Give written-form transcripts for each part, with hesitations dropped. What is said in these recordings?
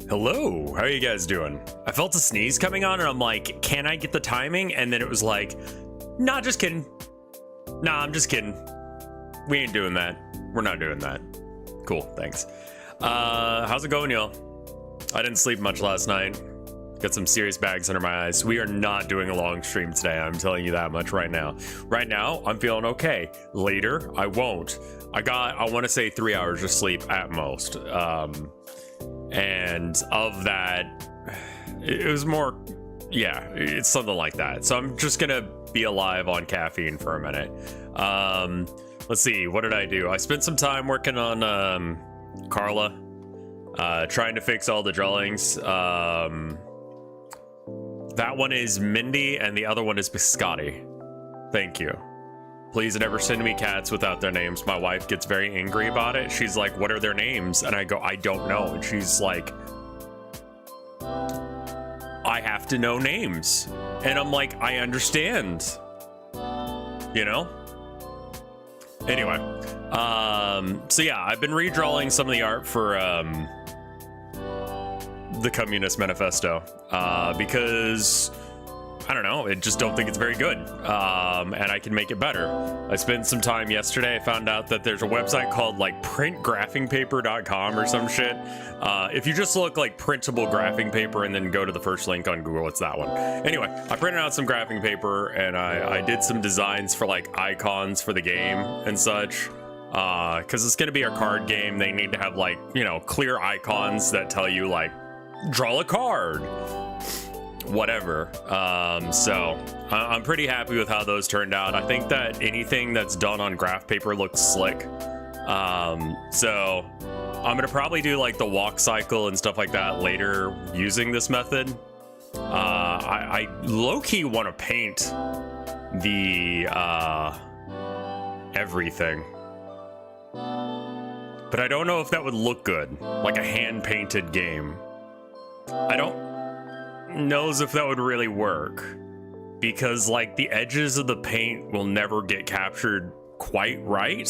Hello, how are you guys doing? I felt a sneeze coming on and I'm like, can I get the timing? And then it was like, nah, just kidding. Nah, I'm just kidding. We ain't doing that. We're not doing that. Cool, thanks. How's it going, y'all? I didn't sleep much last night. Got some serious bags under my eyes. We are not doing a long stream today. I'm telling you that much right now. Right now, I'm feeling okay. Later, I won't. I want to say 3 hours of sleep at most. And of that, it was more, yeah, it's something like that. So I'm just gonna be alive on caffeine for a minute. Let's see, what did I do? I spent some time working on Carla, trying to fix all the drawings. That one is Mindy and the other one is Biscotti. Thank you. Please never send me cats without their names. My wife gets very angry about it. She's like, what are their names? And I go, I don't know. And she's like, I have to know names. And I'm like, I understand. You know? Anyway. So yeah, I've been redrawing some of the art for the Communist Manifesto. Because I don't know, I just don't think it's very good, and I can make it better. I spent some time yesterday. I found out that there's a website called like printgraphingpaper.com or some shit. If you just look like printable graphing paper and then go to the first link on Google, it's that one. Anyway, I printed out some graphing paper and I did some designs for like icons for the game and such. Because it's going to be a card game, they need to have like, you know, clear icons that tell you like, draw a card. Whatever. So I'm pretty happy with how those turned out. I think that anything that's done on graph paper looks slick. So I'm gonna probably do like the walk cycle and stuff like that later using this method. I low-key want to paint the everything, but I don't know if that would look good, like a hand-painted game. I don't knows if that would really work, because like the edges of the paint will never get captured quite right.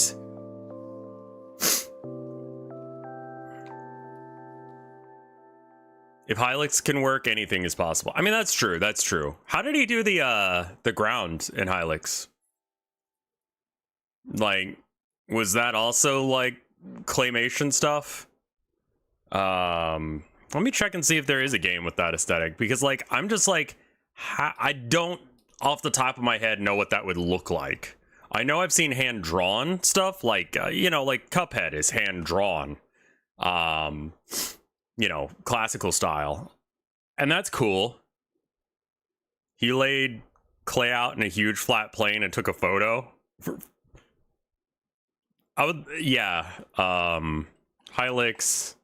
If Hylix can work, anything is possible. I mean, that's true. That's true. How did he do the ground in Hylix? Like, was that also like claymation stuff? Let me check and see if there is a game with that aesthetic, because like I'm just like, I don't off the top of my head know what that would look like. I know I've seen hand drawn stuff like you know, like Cuphead is hand drawn, you know, classical style, and that's cool. He laid clay out in a huge flat plane and took a photo. I would, yeah, Hylix.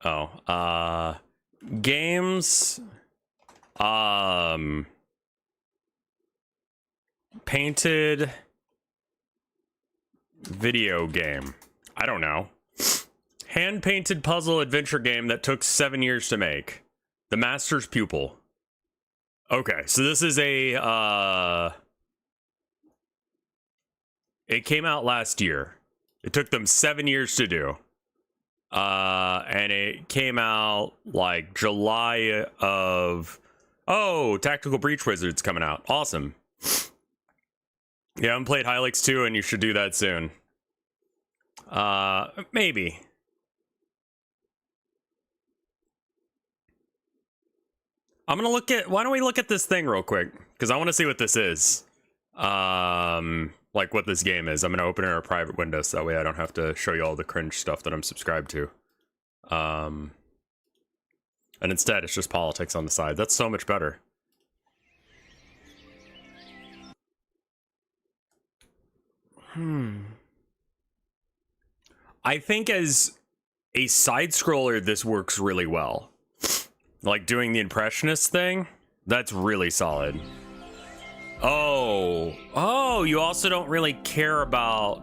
Oh, games, painted video game. I don't know. Hand-painted puzzle adventure game that took 7 years to make. The Master's Pupil. Okay, so this is a, it came out last year. It took them 7 years to do. And it came out like July of, oh, Tactical Breach Wizard's coming out. Awesome. Yeah, I haven't played Hylix 2 and you should do that soon. Maybe. I'm gonna look at, why don't we look at this thing real quick? Because I want to see what this is. Like what this game is. I'm gonna open it in a private window so that way I don't have to show you all the cringe stuff that I'm subscribed to. And instead it's just politics on the side. That's so much better. I think as a side scroller this works really well. Like doing the impressionist thing, that's really solid. Oh, you also don't really care about...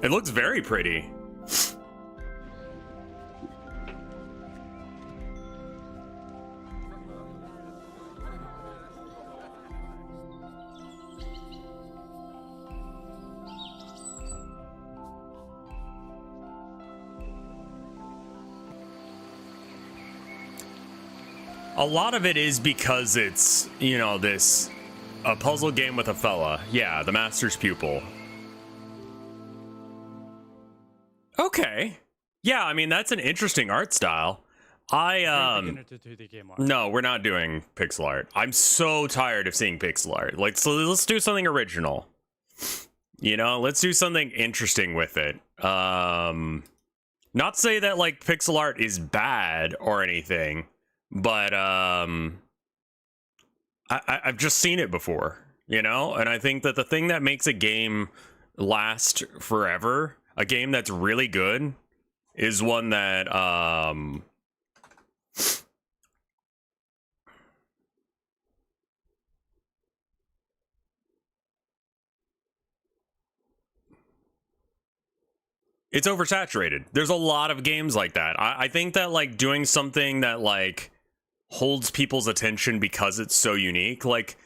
It looks very pretty. A lot of it is because it's, you know, a puzzle game with a fella. Yeah, the master's pupil. Okay. Yeah, I mean, that's an interesting art style. No, we're not doing pixel art. I'm so tired of seeing pixel art. Like, so let's do something original. You know, let's do something interesting with it. Not to say that, like, pixel art is bad or anything, but, I've just seen it before, you know? And I think that the thing that makes a game last forever, a game that's really good, is one that, it's oversaturated. There's a lot of games like that. I think that, like, doing something that, like, holds people's attention because it's so unique. Like,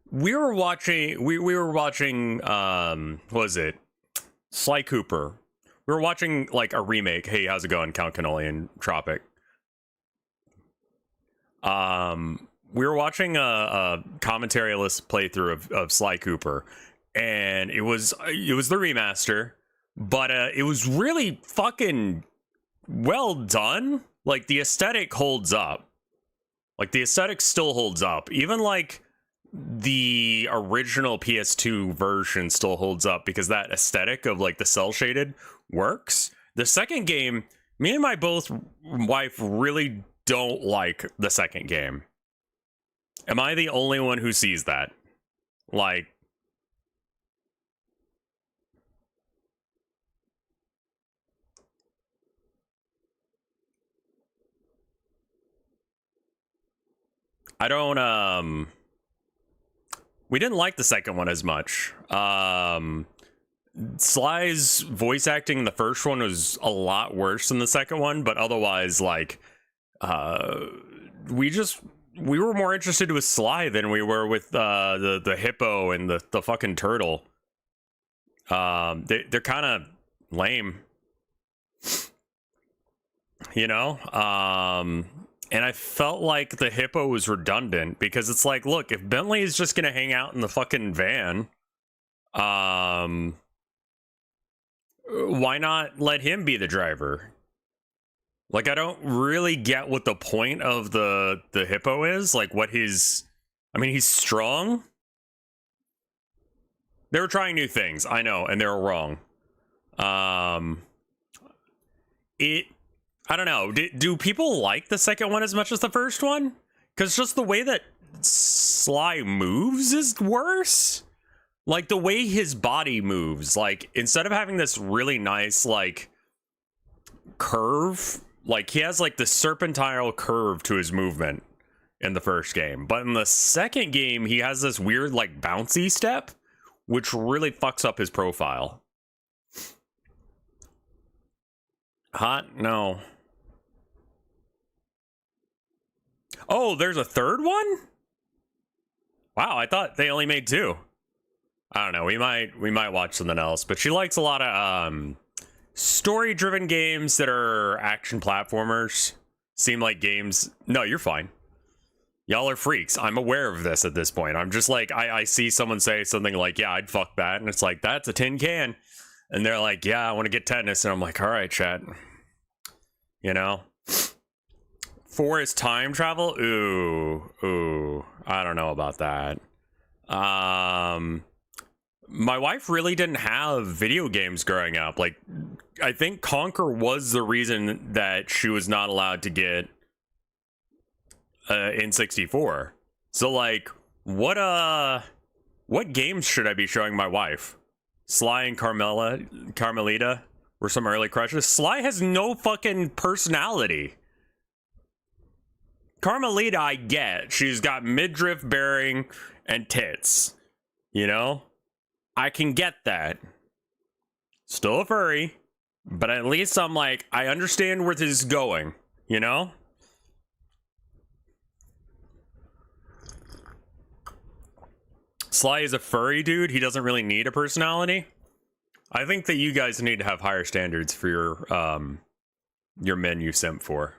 we were watching, what was it? Sly Cooper. We were watching, like, a remake. Hey, how's it going, Count Cannoli and Tropic? We were watching a commentary-less playthrough of Sly Cooper, and it was the remaster, but it was really fucking well done. Like, the aesthetic holds up. Like, the aesthetic still holds up. Even, like, the original PS2 version still holds up because that aesthetic of, like, the cel-shaded works. The second game, me and my wife really don't like the second game. Am I the only one who sees that? Like, I don't, we didn't like the second one as much. Sly's voice acting in the first one was a lot worse than the second one, but otherwise, like, we were more interested with Sly than we were with the hippo and the fucking turtle. They're kind of lame, you know. And I felt like the hippo was redundant because it's like, look, if Bentley is just gonna hang out in the fucking van, why not let him be the driver? Like, I don't really get what the point of the hippo is. Like, what his... I mean, he's strong. They were trying new things, I know, and they were wrong. I don't know. Do people like the second one as much as the first one? Because just the way that Sly moves is worse. Like, the way his body moves. Like, instead of having this really nice, like, curve... Like, he has, like, the serpentine curve to his movement in the first game. But in the second game, he has this weird, like, bouncy step, which really fucks up his profile. Hot? No. Oh, there's a third one? Wow, I thought they only made two. I don't know, we might watch something else. But she likes a lot of, story-driven games that are action platformers. Seem like games... No, you're fine. Y'all are freaks. I'm aware of this at this point. I'm just like, I see someone say something like, yeah, I'd fuck that. And it's like, that's a tin can. And they're like, yeah, I want to get tetanus. And I'm like, all right, chat. You know? For his time travel? Ooh. I don't know about that. My wife really didn't have video games growing up. Like, I think Conquer was the reason that she was not allowed to get N64. So, like, what games should I be showing my wife? Sly and Carmelita were some early crushes. Sly has no fucking personality. Carmelita, I get. She's got midriff bearing and tits. You know? I can get that. Still a furry. But at least I'm like, I understand where this is going. You know? Sly is a furry dude. He doesn't really need a personality. I think that you guys need to have higher standards for your men you simp for.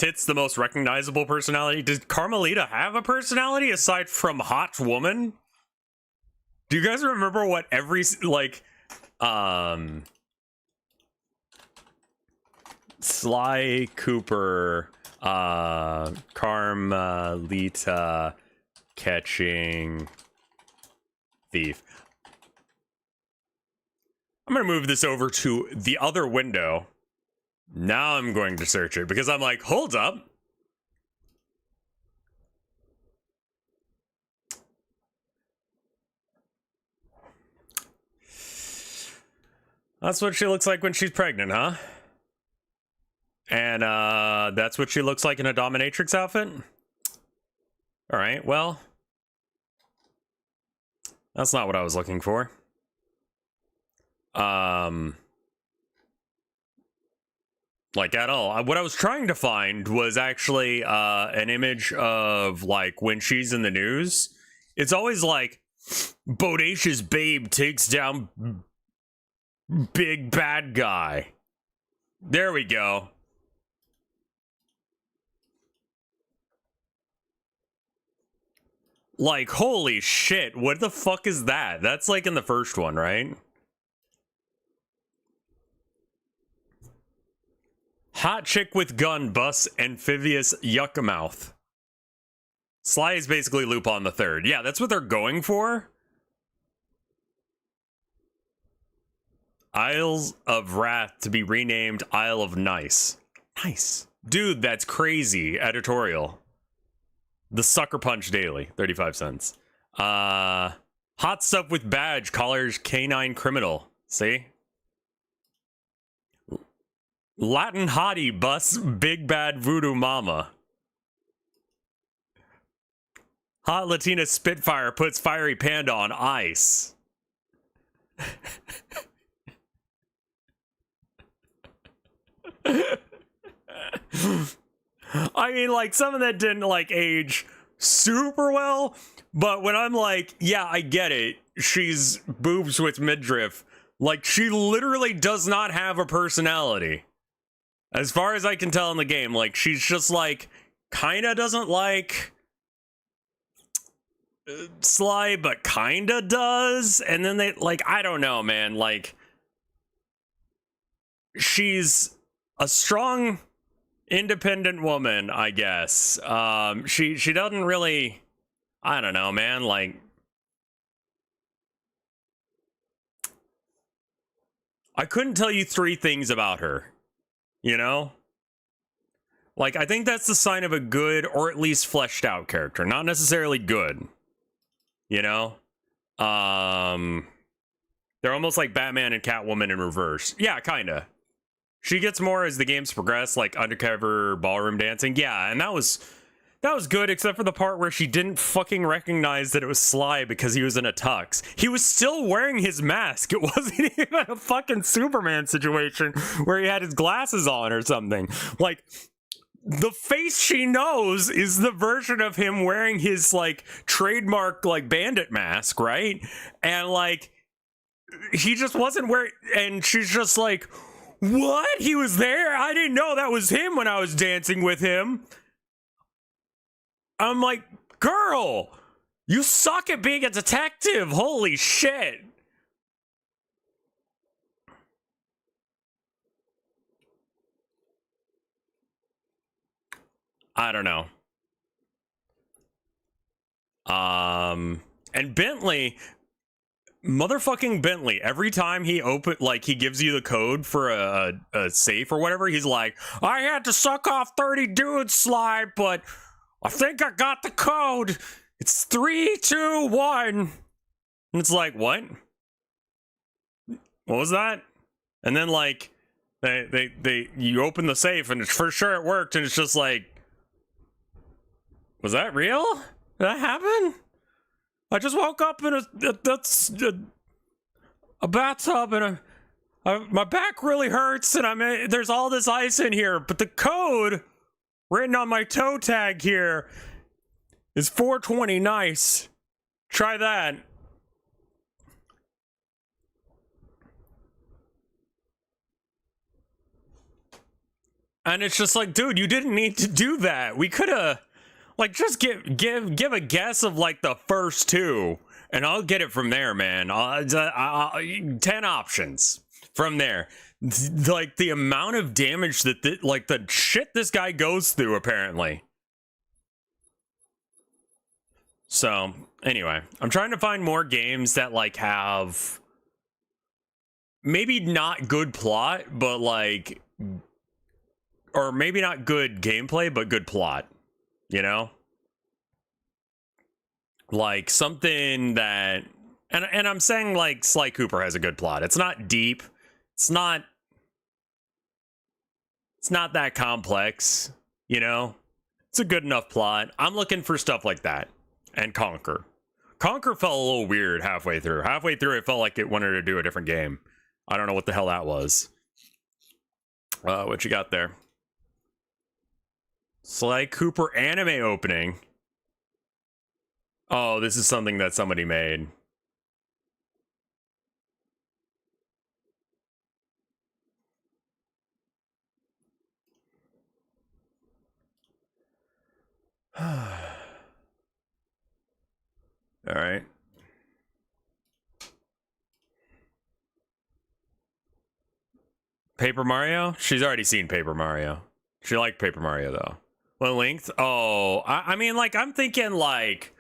Tits the most recognizable personality? Does Carmelita have a personality aside from hot woman? Do you guys remember what every, like, Sly Cooper, Carmelita catching thief. I'm gonna move this over to the other window. Now I'm going to search it because I'm like, hold up. That's what she looks like when she's pregnant, huh? And that's what she looks like in a dominatrix outfit? All right, well, that's not what I was looking for. Like at all. What I was trying to find was actually an image of like when she's in the news. It's always like bodacious babe takes down big bad guy. There we go. Like, holy shit, what the fuck is that? That's like in the first one, right? Hot chick with gun busts amphibious yuckamouth. Sly is basically Lupin the Third. Yeah, that's what they're going for. Isles of Wrath to be renamed Isle of Nice. Nice. Dude, that's crazy. Editorial. The Sucker Punch Daily, 35 cents. Hot stuff with badge, collars, canine criminal. See? Latin hottie busts big bad voodoo mama. Hot Latina Spitfire puts fiery panda on ice. I mean, like, some of that didn't, like, age super well, but when I'm like, yeah, I get it, she's boobs with midriff, like, she literally does not have a personality. As far as I can tell in the game, like, she's just, like, kinda doesn't like Sly, but kinda does, and then they, like, I don't know, man, like, she's a strong, independent woman, I guess. She doesn't really, I don't know, man, like, I couldn't tell you 3 things about her, you know? Like, I think that's the sign of a good, or at least fleshed out character, not necessarily good, you know? They're almost like Batman and Catwoman in reverse. Yeah, kinda. She gets more as the games progress, like undercover ballroom dancing. Yeah, and that was good, except for the part where she didn't fucking recognize that it was Sly because he was in a tux. He was still wearing his mask. It wasn't even a fucking Superman situation where he had his glasses on or something. Like, the face she knows is the version of him wearing his, like, trademark, like, bandit mask, right? And, like, he just wasn't wearing, and she's just like, what? He was there? I didn't know that was him when I was dancing with him. I'm like, girl, you suck at being a detective. Holy shit. I don't know. And Bentley, motherfucking Bentley, every time he he gives you the code for a safe or whatever, he's like, I had to suck off 30 dudes, Sly, but I think I got the code. It's 3, 2, 1. And it's like, what? What was that? And then, like, you open the safe and it's for sure it worked, and it's just like, was that real? Did that happen? I just woke up in a bathtub and my back really hurts and there's all this ice in here, but the code written on my toe tag here is 420 nice. Try that. And it's just like, dude, you didn't need to do that. We could have, like, just give a guess of like the first two, and I'll get it from there, man. 10 options from there. Like the amount of damage that like the shit this guy goes through, apparently. So anyway, I'm trying to find more games that like have maybe not good plot, but like, or maybe not good gameplay, but good plot, you know? Like something that, and I'm saying like Sly Cooper has a good plot. It's not deep. It's not that complex, you know? It's a good enough plot. I'm looking for stuff like that. And Conquer. Conquer felt a little weird halfway through. Halfway through, it felt like it wanted to do a different game. I don't know what the hell that was. What you got there? Sly Cooper anime opening. Oh, this is something that somebody made. All right. Paper Mario? She's already seen Paper Mario. She liked Paper Mario, though. What length? Oh, I mean, like, I'm thinking, like,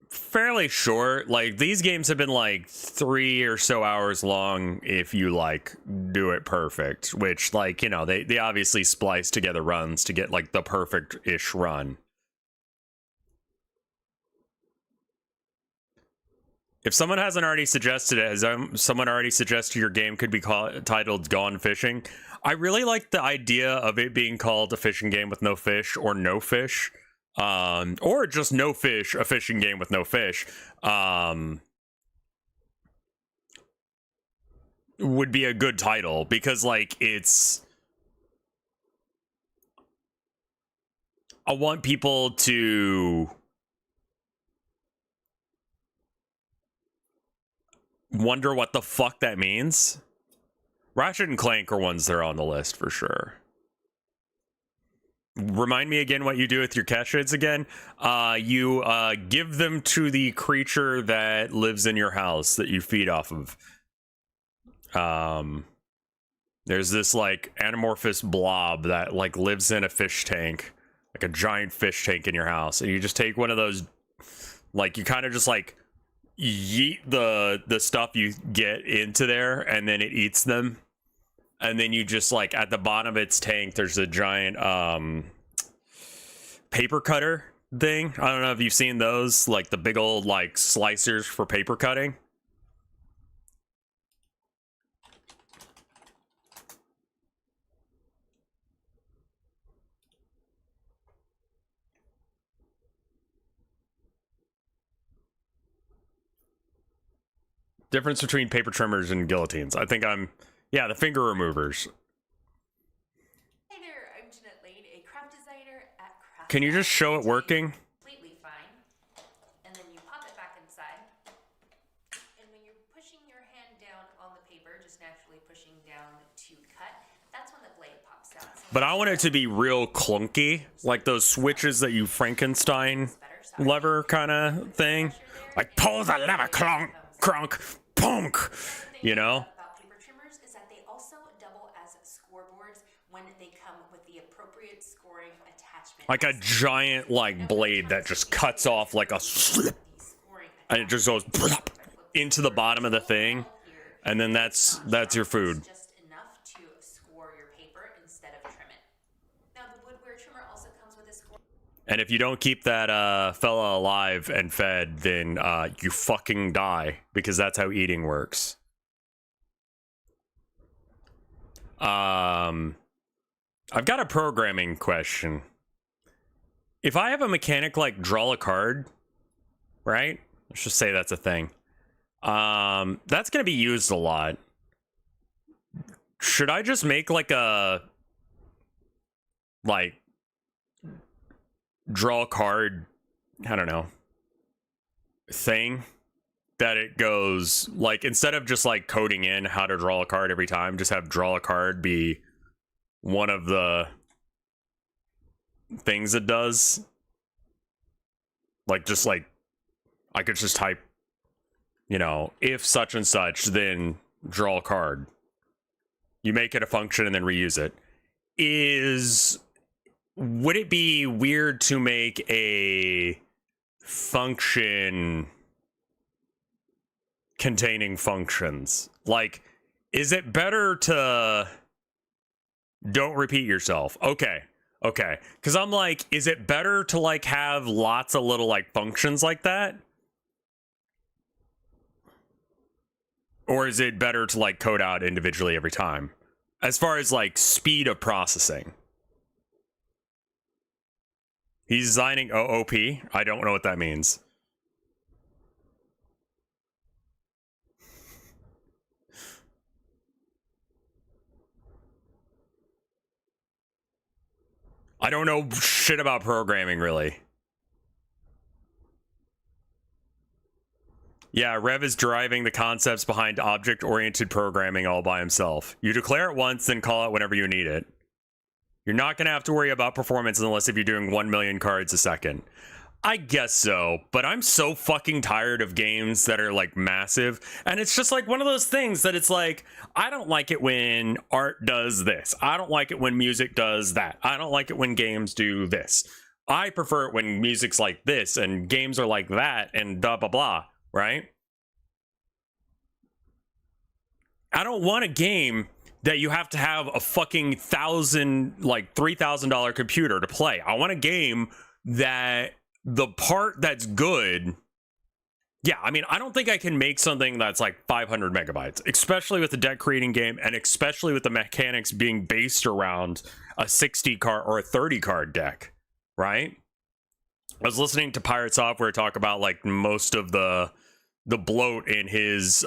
fairly short. Like, these games have been, like, 3 or so hours long if you, like, do it perfect. Which, like, you know, they obviously splice together runs to get, like, the perfect-ish run. If someone hasn't already suggested it, has someone already suggested your game could be titled Gone Fishing? I really like the idea of it being called a fishing game with no fish, or no fish, or just no fish, a fishing game with no fish. Would be a good title, because like it's, I want people to wonder what the fuck that means. Ratchet and Clank are ones that are on the list for sure. Remind me again what you do with your cat shades again. You give them to the creature that lives in your house that you feed off of. There's this like anamorphous blob that like lives in a fish tank, like a giant fish tank in your house, and you just take one of those, like you kind of just like yeet the stuff you get into there, and then it eats them. And then you just like at the bottom of its tank, there's a giant paper cutter thing. I don't know if you've seen those, like the big old like slicers for paper cutting. Difference between paper trimmers and guillotines. I think yeah, the finger removers. Hey there, I'm Jeanette Lane, a craft designer at Craft. Can you just show it working? Completely fine. And then you pop it back inside. And when you're pushing your hand down on the paper, just naturally pushing down to cut, that's when the blade pops out. So but I want it to be real clunky, like those switches that you Frankenstein lever kind of thing. Like pull the lever, clunk, crunk, punk, you know? About paper trimmers is that they also double as scoreboards when they come with the appropriate scoring attachment. Like a giant like blade that just cuts off like a slip, and it just goes into the bottom of the thing, and then that's your food. Just enough to score your paper instead of trim it. Now the woodware trimmer also comes with a score. And if you don't keep that fella alive and fed, then you fucking die, because that's how eating works. I've got a programming question. If I have a mechanic like draw a card, right? Let's just say that's a thing. That's gonna be used a lot. Should I just make like a draw a card, I don't know, thing that it goes like, instead of just like coding in how to draw a card every time, just have draw a card be one of the things it does. Like, just like, I could just type, you know, if such and such, then draw a card. You make it a function and then reuse it. Would it be weird to make a function containing functions? Like, is it better to don't repeat yourself? Okay. Because I'm like, is it better to like have lots of little like functions like that? Or is it better to like code out individually every time? As far as like speed of processing. He's designing OOP. I don't know what that means. I don't know shit about programming, really. Yeah, Rev is deriving the concepts behind object-oriented programming all by himself. You declare it once, then call it whenever you need it. You're not going to have to worry about performance unless if you're doing 1 million cards a second. I guess so, but I'm so fucking tired of games that are like massive, and it's just like one of those things that it's like, I don't like it when art does this. I don't like it when music does that. I don't like it when games do this. I prefer it when music's like this and games are like that and blah blah blah, right? I don't want a game that you have to have a fucking $3,000 computer to play. I want a game that the part that's good, yeah, I mean, I don't think I can make something that's like 500 megabytes, especially with the deck creating game and especially with the mechanics being based around a 60 card or a 30 card deck, right? I was listening to Pirate Software talk about like most of the bloat in his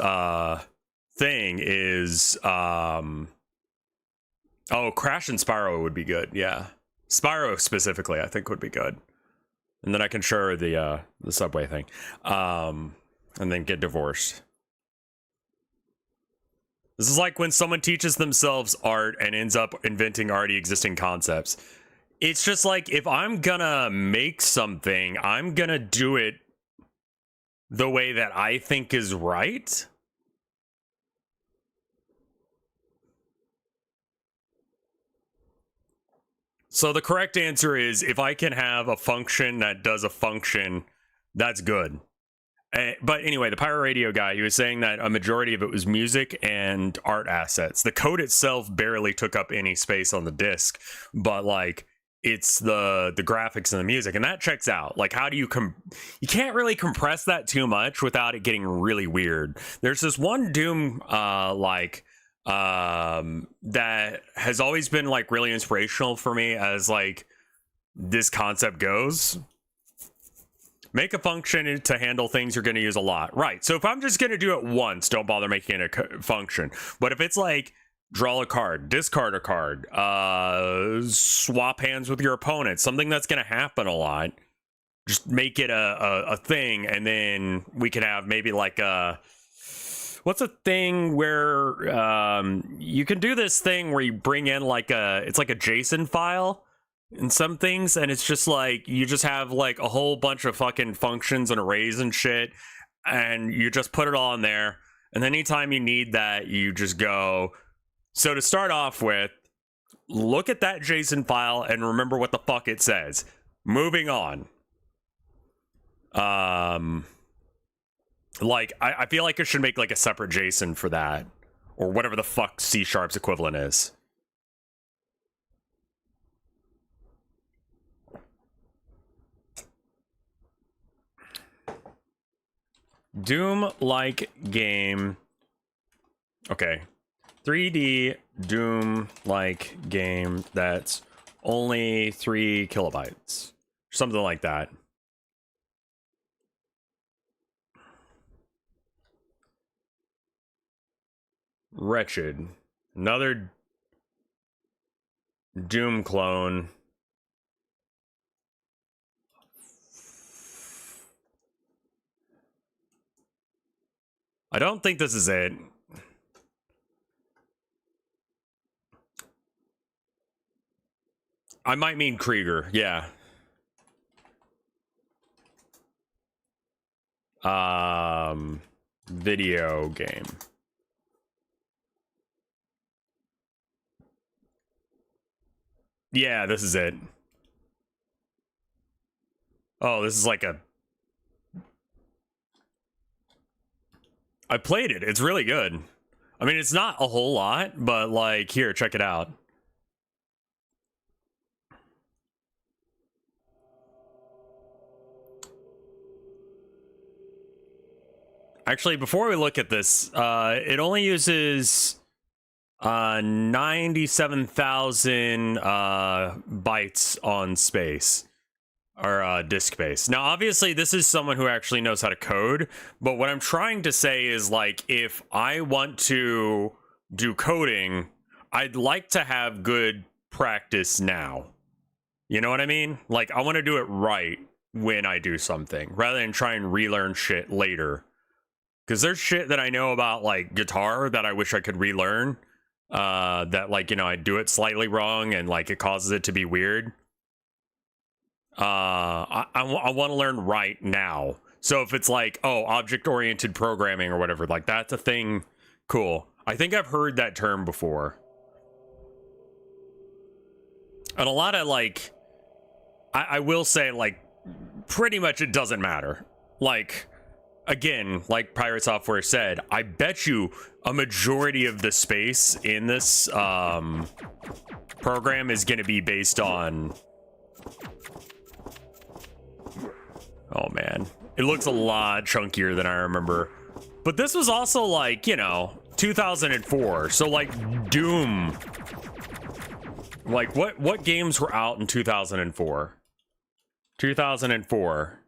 thing is oh, Crash and Spyro would be good. Yeah, Spyro specifically I think would be good. And then I can show her the subway thing. And then get divorced. This is like when someone teaches themselves art and ends up inventing already existing concepts. It's just like, if I'm gonna make something, I'm gonna do it the way that I think is right. So the correct answer is, if I can have a function that does a function, that's good. But anyway, the Pirate Radio guy, he was saying that a majority of it was music and art assets. The code itself barely took up any space on the disk, but like, it's the graphics and the music, and that checks out. Like, how do you you can't really compress that too much without it getting really weird. There's this one Doom that has always been like really inspirational for me as like this concept goes. Make a function to handle things you're going to use a lot, right? So if I'm just going to do it once, don't bother making it a function. But if it's like draw a card, discard a card, swap hands with your opponent, something that's going to happen a lot, just make it a thing. And then we can have maybe like what's a thing where you can do this thing where you bring in like it's like a JSON file in some things, and it's just like you just have like a whole bunch of fucking functions and arrays and shit, and you just put it all in there, and then anytime you need that, you just go. So to start off with, look at that JSON file and remember what the fuck it says. Moving on. Like, I feel like I should make like a separate JSON for that, or whatever the fuck C#'s equivalent is. Doom-like game. Okay. 3D Doom-like game that's only 3 kilobytes. Something like that. Wretched. Another Doom clone. I don't think this is it. I might mean Krieger, yeah. Video game. Yeah, this is it. Oh, this is like a... I played it. It's really good. I mean, it's not a whole lot, but like, here, check it out. Actually, before we look at this, it only uses 97,000 bytes on space, or disk space. Now, obviously, this is someone who actually knows how to code, but what I'm trying to say is, like, if I want to do coding, I'd like to have good practice now. You know what I mean? Like, I want to do it right when I do something, rather than try and relearn shit later. Because there's shit that I know about, like, guitar that I wish I could relearn. That, like, you know, I do it slightly wrong and, like, it causes it to be weird. I want to learn right now. So if it's like, oh, object-oriented programming or whatever, like, that's a thing, cool. I think I've heard that term before. And a lot of, like, I will say, like, pretty much it doesn't matter. Like... Again, like Pirate Software said, I bet you a majority of the space in this program is going to be based on... Oh, man. It looks a lot chunkier than I remember. But this was also, like, you know, 2004. So, like, Doom. Like, what games were out in 2004? 2004.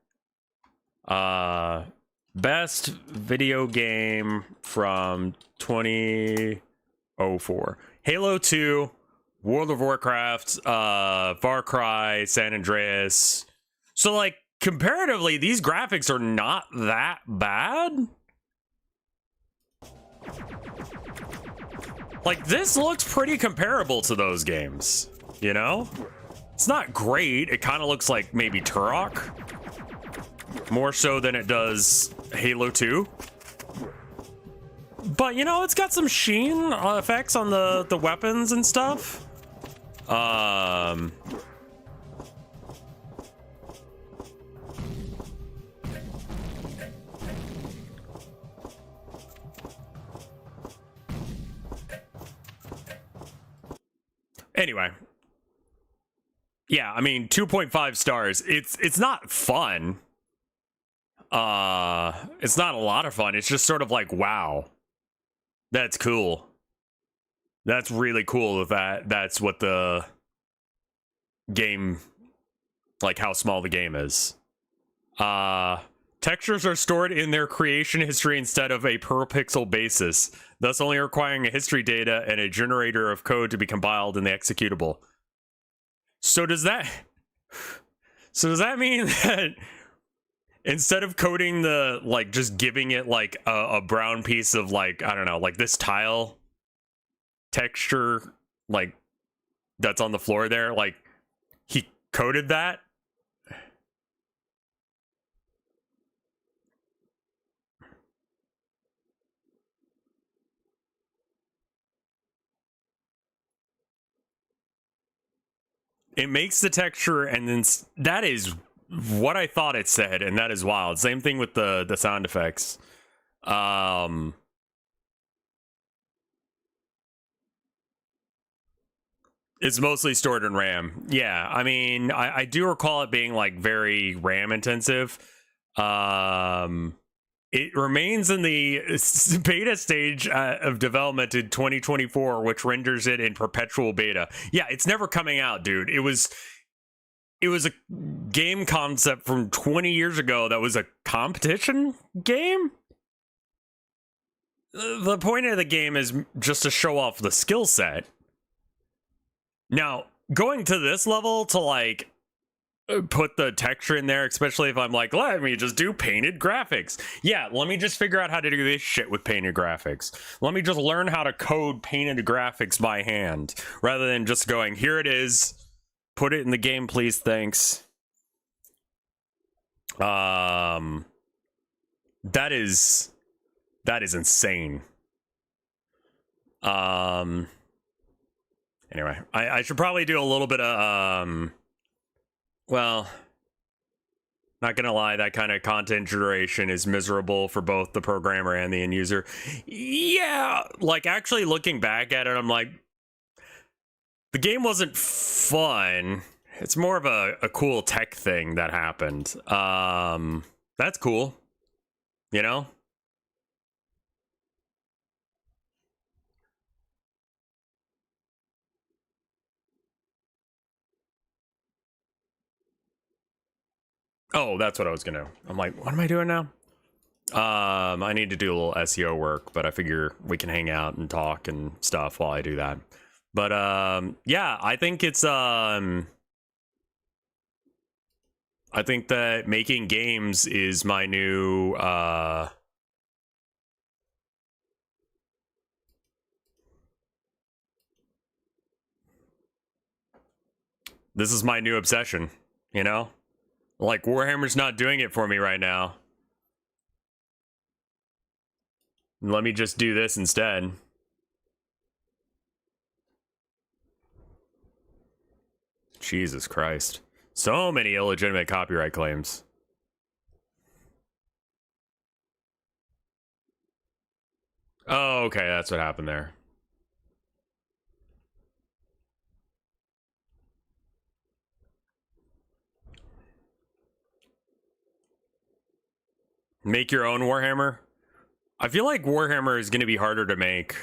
Best video game from 2004. Halo 2, World of Warcraft, Far Cry, San Andreas. So, like, comparatively, these graphics are not that bad. Like, this looks pretty comparable to those games, you know? It's not great. It kind of looks like maybe Turok. More so than it does Halo 2. But, you know, it's got some sheen effects on the weapons and stuff. Anyway. Yeah, I mean, 2.5 stars. It's not fun. It's not a lot of fun. It's just sort of like, wow, that's cool. That's really cool that's what the game, like how small the game is. Textures are stored in their creation history instead of a per pixel basis, thus only requiring a history data and a generator of code to be compiled in the executable. So does that mean that instead of coding the, like, just giving it, like, a brown piece of, like, I don't know, like, this tile texture, like, that's on the floor there, like, he coded that? It makes the texture, and then that is what I thought it said, and that is wild. Same thing with the sound effects. It's mostly stored in RAM. Yeah, I mean, I do recall it being, like, very RAM intensive. It remains in the beta stage of development in 2024, which renders it in perpetual beta. Yeah, it's never coming out, dude. It was a game concept from 20 years ago that was a competition game. The point of the game is just to show off the skill set. Now, going to this level to, like, put the texture in there, especially if I'm like, let me just do painted graphics. Yeah, let me just figure out how to do this shit with painted graphics. Let me just learn how to code painted graphics by hand, rather than just going, here it is, Put it in the game, please. Thanks. That is insane. Anyway, I should probably do a little bit of well, not gonna lie, that kind of content generation is miserable for both the programmer and the end user. Yeah, like actually looking back at it, I'm like, the game wasn't fun. It's more of a cool tech thing that happened. That's cool, you know? Oh, that's what I was gonna. I'm like, what am I doing now? I need to do a little SEO work, but I figure we can hang out and talk and stuff while I do that. But yeah, I think it's I think that making games is my new this is my new obsession, you know? Like Warhammer's not doing it for me right now. Let me just do this instead. Jesus Christ. So many illegitimate copyright claims. Oh, okay, that's what happened there. Make your own Warhammer? I feel like Warhammer is going to be harder to make.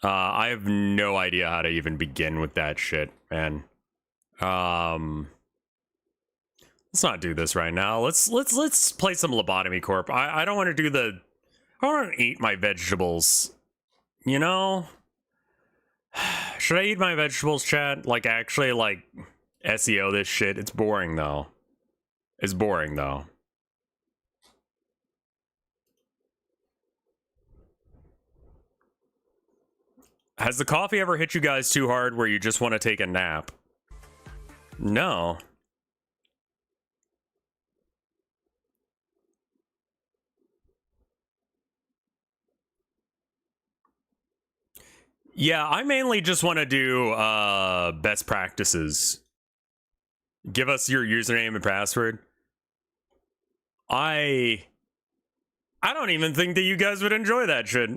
I have no idea how to even begin with that shit, man. Let's not do this right now. Let's play some Lobotomy Corp. I don't want to do the... I don't want to eat my vegetables. You know? Should I eat my vegetables, chat? Like, actually, like, SEO this shit? It's boring, though. It's boring, though. Has the coffee ever hit you guys too hard where you just want to take a nap? No. Yeah, I mainly just want to do best practices. Give us your username and password. I don't even think that you guys would enjoy that shit.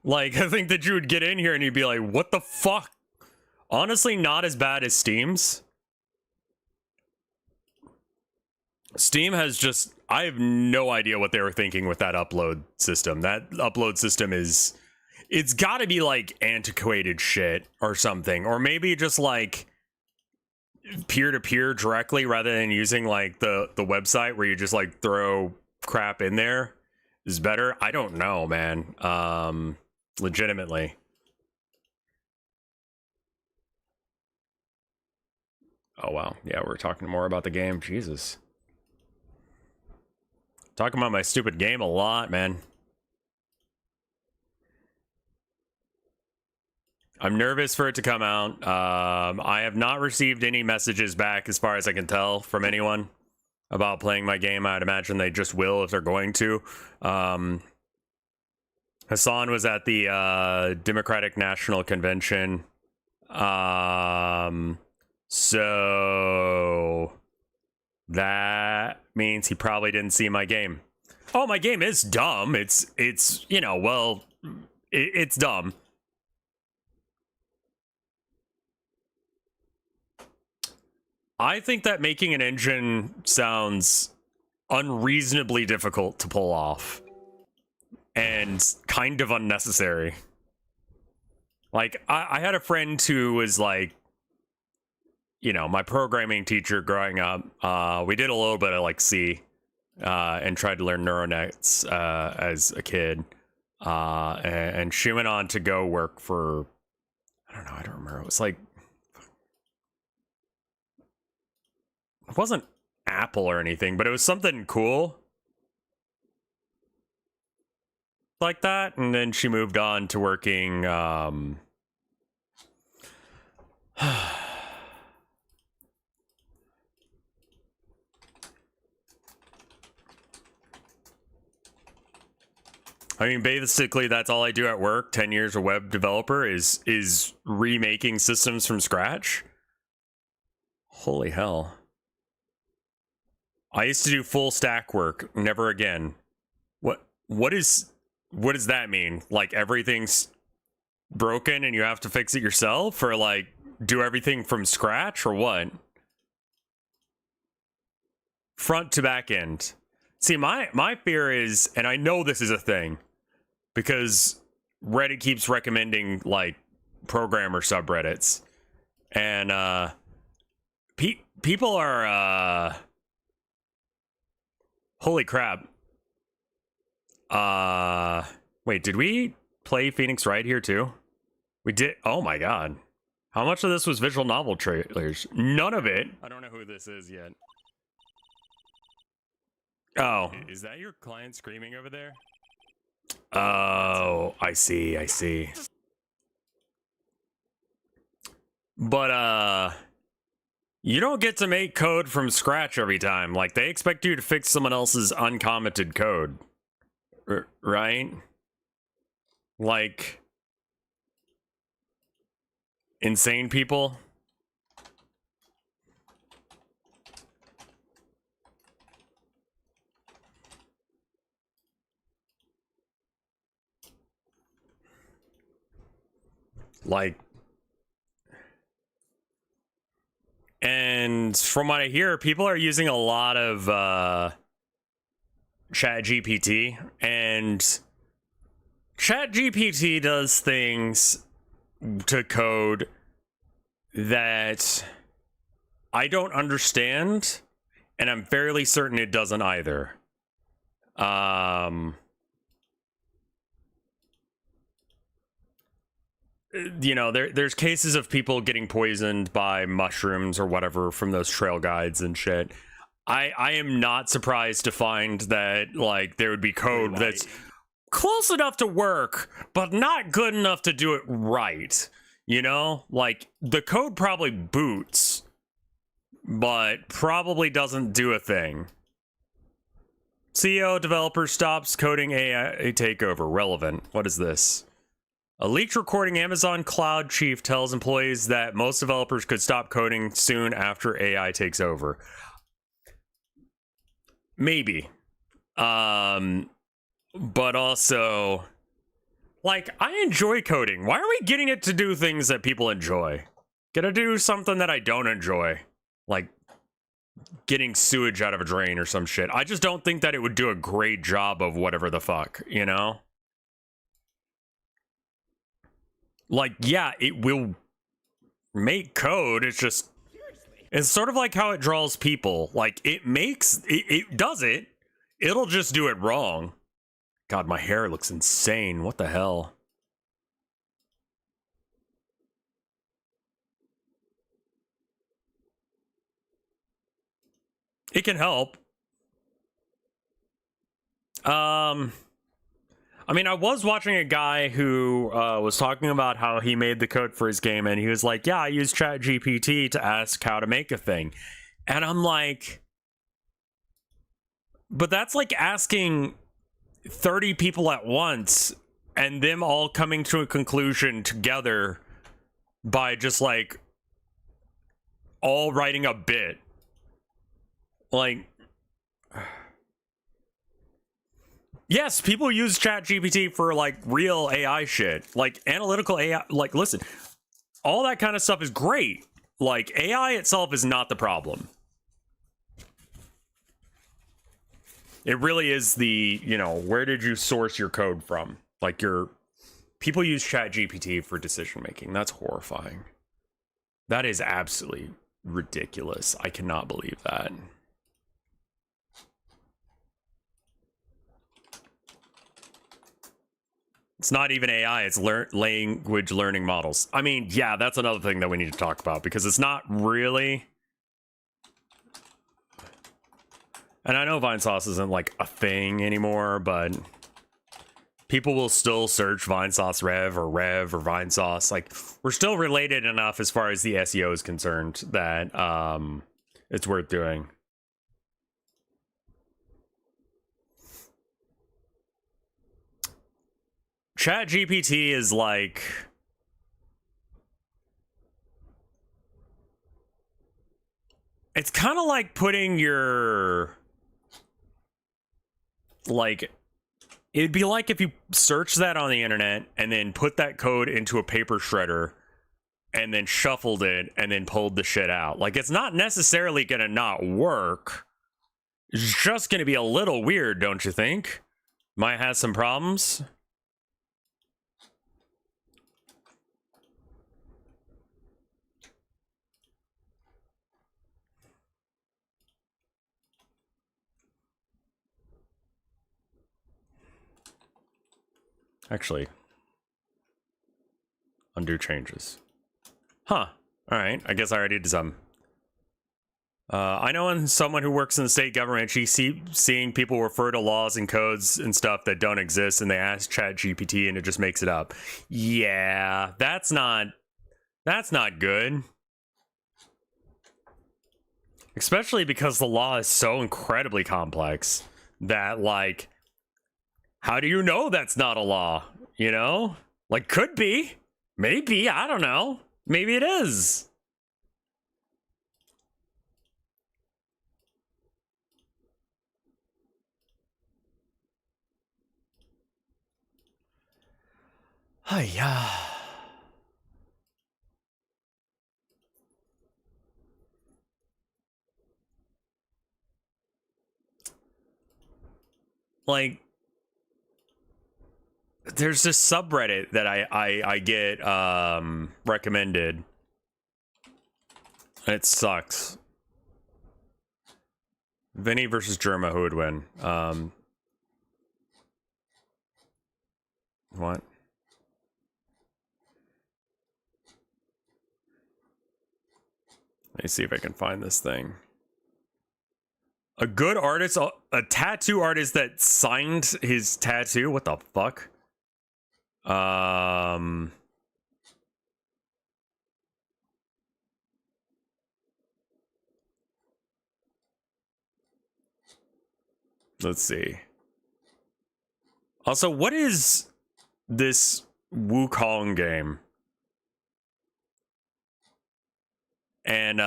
Like, I think that you would get in here and you'd be like, what the fuck? Honestly, not as bad as Steam's. Steam has just... I have no idea what they were thinking with that upload system. That upload system is... It's gotta be, like, antiquated shit or something. Or maybe just, like, peer-to-peer directly rather than using, like, the website where you just, like, throw crap in there is better. I don't know, man. Legitimately. Oh, wow. Yeah, we're talking more about the game. Jesus. Talking about my stupid game a lot, man. I'm nervous for it to come out. I have not received any messages back, as far as I can tell, from anyone about playing my game. I'd imagine they just will if they're going to. Hassan was at the Democratic National Convention. So that means he probably didn't see my game. Oh, my game is dumb. It's you know, well, it's dumb. I think that making an engine sounds unreasonably difficult to pull off and kind of unnecessary. Like, I had a friend who was like, you know, my programming teacher growing up. We did a little bit of like C and tried to learn neural nets as a kid. And she went on to go work for, I don't know, I don't remember. It was like, it wasn't Apple or anything, but it was something cool like that. And then she moved on to working I mean, basically, that's all I do at work. 10 years a web developer is remaking systems from scratch. Holy hell. I used to do full stack work. Never again. What does that mean? Like everything's broken and you have to fix it yourself, or like do everything from scratch, or what? Front to back end. See, my fear is, and I know this is a thing, because Reddit keeps recommending like programmer subreddits, and people are holy crap. Wait, did we play Phoenix Wright here too? We did. Oh my god. How much of this was visual novel trailers? None of it. I don't know who this is yet. Oh. Is that your client screaming over there? Oh, I see, I see. But, you don't get to make code from scratch every time. Like, they expect you to fix someone else's uncommented code. Right? Like, insane people. Like, and from what I hear, people are using a lot of ChatGPT, and ChatGPT does things to code that I don't understand, and I'm fairly certain it doesn't either. You know, there's cases of people getting poisoned by mushrooms or whatever from those trail guides and shit. I am not surprised to find that, like, there would be code that's close enough to work, but not good enough to do it right. You know? Like, the code probably boots, but probably doesn't do a thing. CEO developer stops coding AI takeover. Relevant. What is this? A leaked recording. Amazon cloud chief tells employees that most developers could stop coding soon after AI takes over. Maybe. But also, like, I enjoy coding. Why are we getting it to do things that people enjoy? Gonna do something that I don't enjoy. Like, getting sewage out of a drain or some shit. I just don't think that it would do a great job of whatever the fuck, you know? Like, yeah, it will make code. It's just, it's sort of like how it draws people. Like, it makes, it does it. It'll just do it wrong. God, my hair looks insane. What the hell? It can help. I mean, I was watching a guy who was talking about how he made the code for his game, and he was like, yeah, I use ChatGPT to ask how to make a thing. And I'm like, but that's like asking 30 people at once and them all coming to a conclusion together by just like all writing a bit. Like, yes, people use ChatGPT for like real AI shit, like analytical AI. Like, listen, all that kind of stuff is great. Like, AI itself is not the problem. It really is the, you know, where did you source your code from? Like, people use ChatGPT for decision making. That's horrifying. That is absolutely ridiculous. I cannot believe that. It's not even AI, it's language learning models. I mean, yeah, that's another thing that we need to talk about, because it's not really... And I know Vinesauce isn't like a thing anymore, but people will still search Vinesauce Rev or Vinesauce. Like, we're still related enough as far as the SEO is concerned that it's worth doing. ChatGPT is like, it's kind of like putting your, like, it'd be like if you search that on the internet and then put that code into a paper shredder and then shuffled it and then pulled the shit out. Like, it's not necessarily gonna not work. It's just gonna be a little weird, don't you think? Might have some problems. Actually, undo changes. Huh. Alright, I guess I already did some. I know someone who works in the state government, she's seeing people refer to laws and codes and stuff that don't exist, and they ask ChatGPT and it just makes it up. Yeah, that's not good. Especially because the law is so incredibly complex that, like, how do you know that's not a law? You know? Like, could be. Maybe, I don't know. Maybe it is. Yeah. Like, there's this subreddit that I get recommended. It sucks. Vinny versus Germa, who would win? What? Let me see if I can find this thing. A good artist, a tattoo artist that signed his tattoo. What the fuck? Let's see. Also, what is this Wukong game? And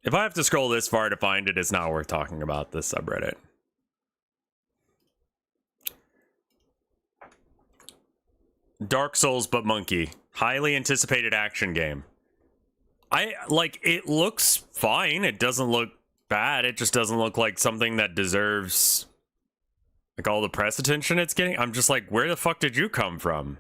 if I have to scroll this far to find it, it's not worth talking about this subreddit. Dark Souls but monkey. Highly anticipated action game. It looks fine. It doesn't look bad. It just doesn't look like something that deserves, like, all the press attention it's getting. I'm just like, where the fuck did you come from?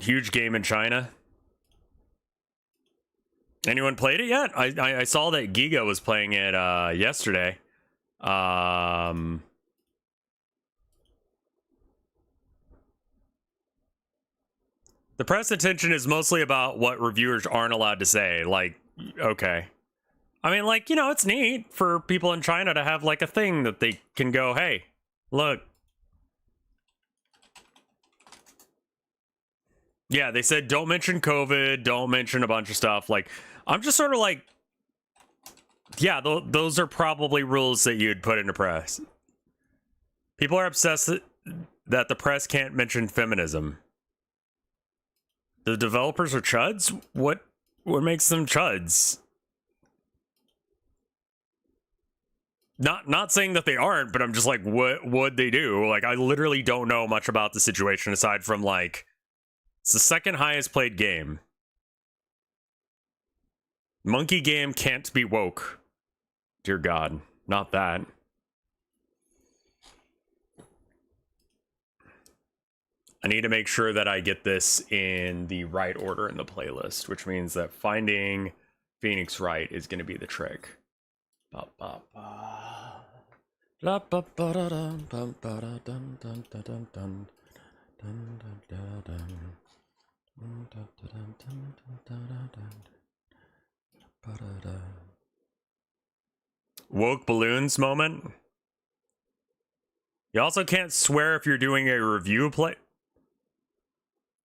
Huge game in China. Anyone played it yet? I saw that Giga was playing it yesterday. The press attention is mostly about what reviewers aren't allowed to say. Like, okay. I mean, like, you know, it's neat for people in China to have, like, a thing that they can go, hey, look. Yeah, they said don't mention COVID, don't mention a bunch of stuff. Like, I'm just sort of like, yeah, those are probably rules that you'd put into press. People are obsessed that the press can't mention feminism. The developers are chuds? What makes them chuds? Not saying that they aren't, but I'm just like, what would they do? Like, I literally don't know much about the situation aside from, like, it's the second highest played game. Monkey game can't be woke. Dear God, not that. I need to make sure that I get this in the right order in the playlist, which means that finding Phoenix Wright is going to be the trick. Woke balloons moment. You also can't swear if you're doing a review play.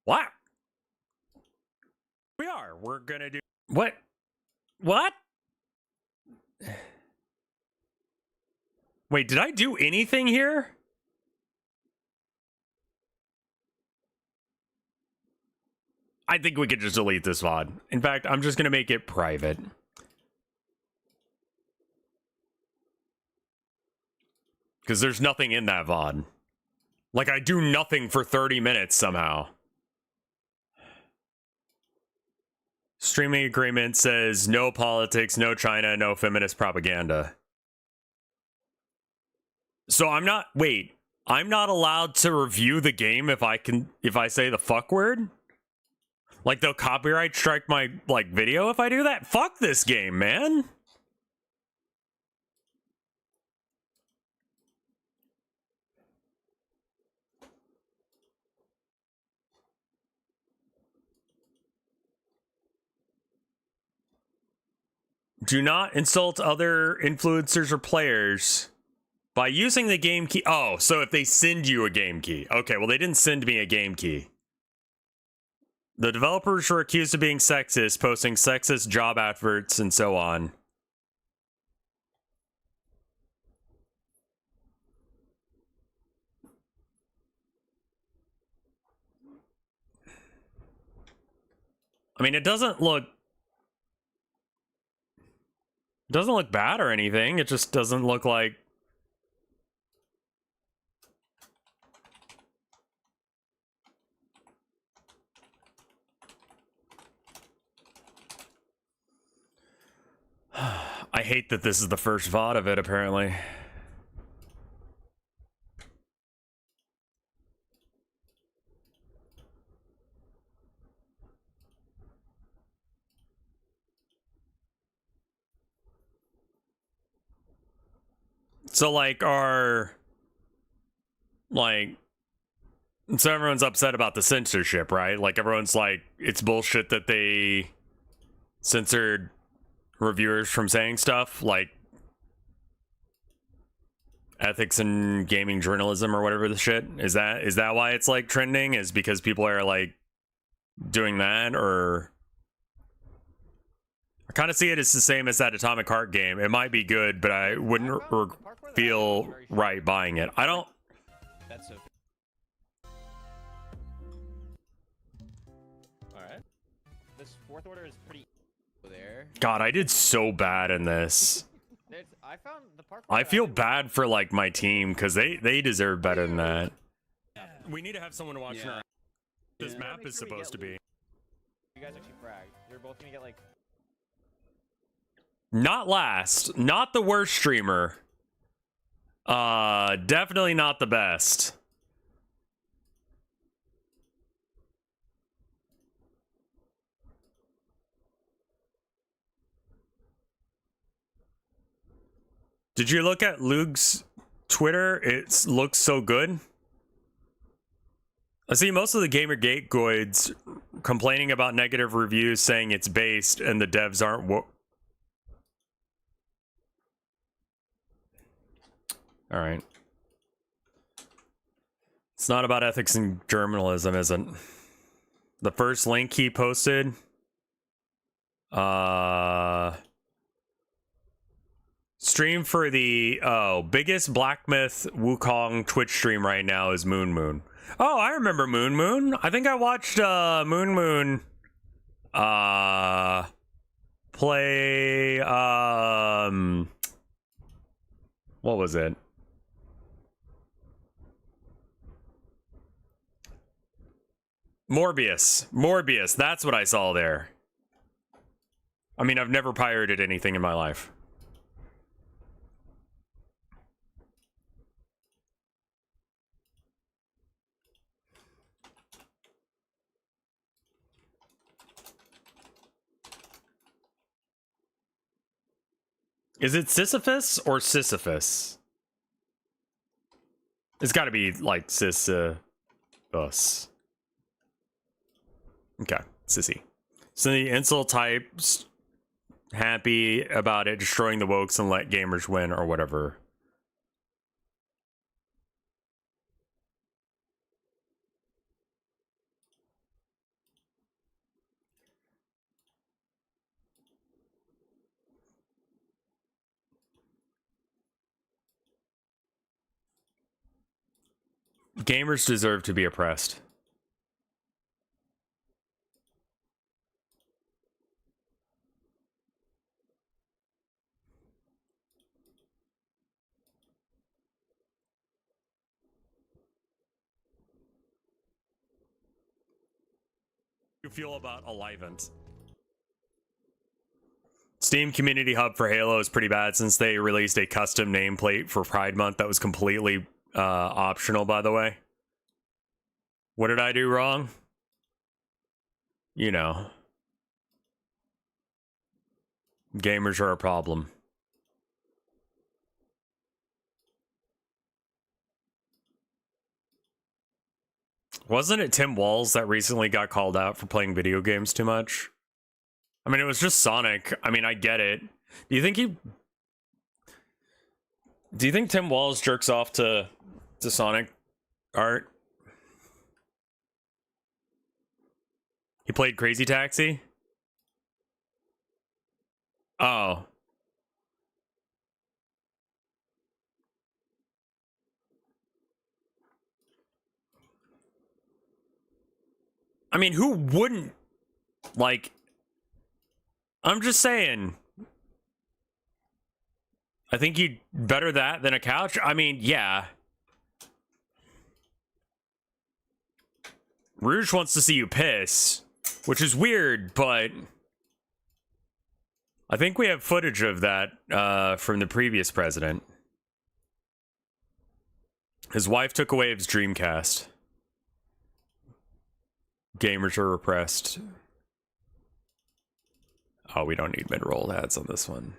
What? are. We're gonna do what? What? Wait, did I do anything here? I think we could just delete this VOD. In fact, I'm just gonna make it private. Because there's nothing in that VOD. Like, I do nothing for 30 minutes somehow. Streaming agreement says no politics, no China, no feminist propaganda. So I'm not, wait, I'm not allowed to review the game if I say the fuck word? Like, they'll copyright strike my, like, video if I do that? Fuck this game, man. Do not insult other influencers or players by using the game key. Oh, so if they send you a game key. Okay, well, they didn't send me a game key. The developers were accused of being sexist, posting sexist job adverts and so on. I mean, it doesn't look bad or anything. It just doesn't look like I hate that this is the first VOD of it, apparently. So, like, so everyone's upset about the censorship, right? Like, everyone's like, it's bullshit that they censored reviewers from saying stuff, like ethics and gaming journalism or whatever the shit. Is that why it's, like, trending? Is because people are, like, doing that? Or I kind of see it as the same as that Atomic Heart game. It might be good, but I wouldn't feel right buying it. I don't. That's okay. All right. This fourth order is pretty there. God, I did so bad in this. I found the parkour. I feel bad for, like, my team because they deserve better than that. We need to have someone to watch. Yeah. This map is supposed to be. You guys actually fragged. You're both gonna get like. Not last. Not the worst streamer. Definitely not the best. Did you look at Luke's Twitter? It looks so good. I see most of the Gamergate goids complaining about negative reviews, saying it's based and the devs aren't all right. It's not about ethics and journalism, isn't it? The first link he posted. Stream for the biggest Black Myth Wukong Twitch stream right now is Moon Moon. Oh, I remember Moon Moon. I think I watched Moon Moon play what was it? Morbius, that's what I saw there. I mean, I've never pirated anything in my life. Is it Sisyphus or Sisyphus? It's got to be like Sisyphus. Okay, Sissy. So the insult types happy about it destroying the wokes and let gamers win or whatever. Gamers deserve to be oppressed. You feel about Alivant? Steam Community Hub for Halo is pretty bad since they released a custom nameplate for Pride Month that was completely optional, by the way. What did I do wrong? You know. Gamers are a problem. Wasn't it Tim Walls that recently got called out for playing video games too much? I mean, it was just Sonic. I mean, I get it. Do you think Tim Walls jerks off to Sonic art? He played Crazy Taxi? Oh. I mean, who wouldn't? Like, I'm just saying. I think you'd better that than a couch. I mean, yeah. Rouge wants to see you piss, which is weird, but I think we have footage of that from the previous president. His wife took away his Dreamcast. Gamers are repressed. Oh, we don't need mid-roll ads on this one.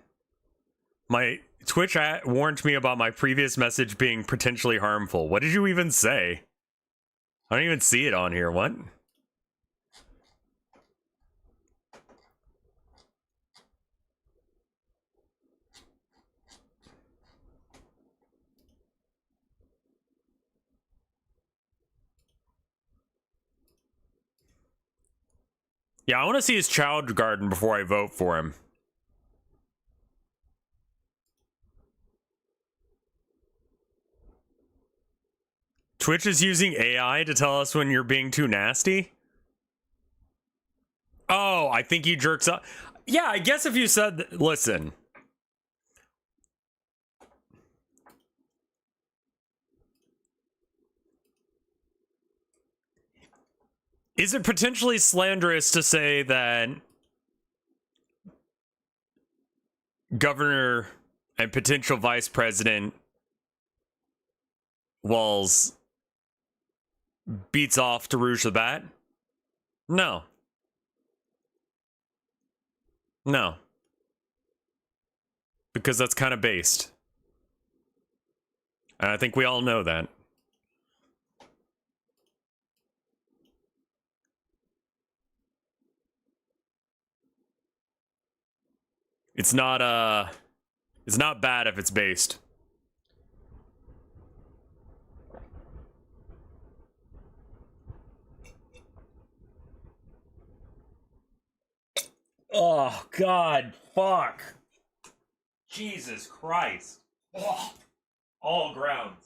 My Twitch warned me about my previous message being potentially harmful. What did you even say? I don't even see it on here. What? Yeah, I want to see his child garden before I vote for him. Twitch is using AI to tell us when you're being too nasty? Oh, I think he jerks up. Yeah, I guess if you said, listen. Is it potentially slanderous to say that governor and potential vice president Walls beats off to Rouge the Bat? No. No. Because that's kind of based. And I think we all know that. It's not bad if it's based. Oh, God. Fuck. Jesus Christ. Ugh. All grounds.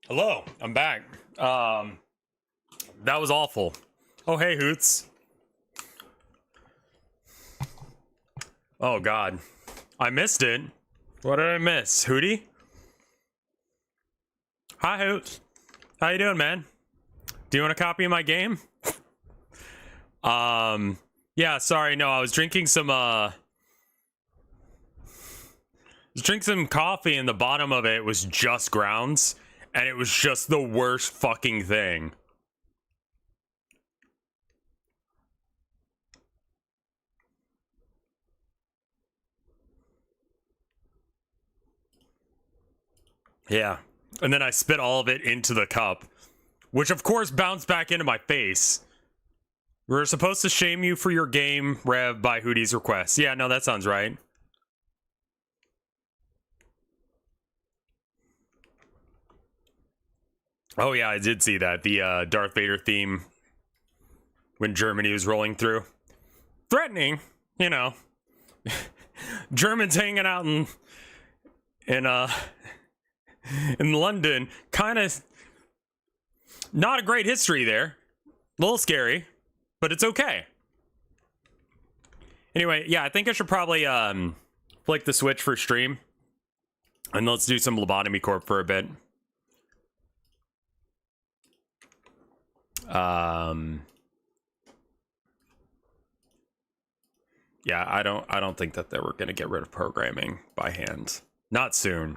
Hello, I'm back. That was awful. Oh, hey, Hoots. Oh, God. I missed it. What did I miss? Hootie? Hi, Hoots. How you doing, man? Do you want a copy of my game? Yeah, sorry, no, I was drinking some, drink some coffee and the bottom of it was just grounds, and it was just the worst fucking thing. Yeah. And then I spit all of it into the cup, which of course bounced back into my face. We're supposed to shame you for your game, Rev, by Hootie's request. Yeah, no, that sounds right. Oh yeah, I did see that. The Darth Vader theme when Germany was rolling through. Threatening, you know. Germans hanging out in London. Kind of not a great history there. A little scary, but it's okay. Anyway, yeah, I think I should probably flick the switch for stream. And let's do some Lobotomy Corp for a bit. Yeah, I don't think that they were gonna get rid of programming by hand. Not soon.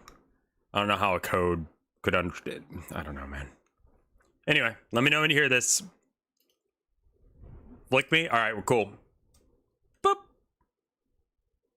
I don't know how a code could I don't know, man. Anyway, let me know when you hear this. Flick me? Alright, well, cool.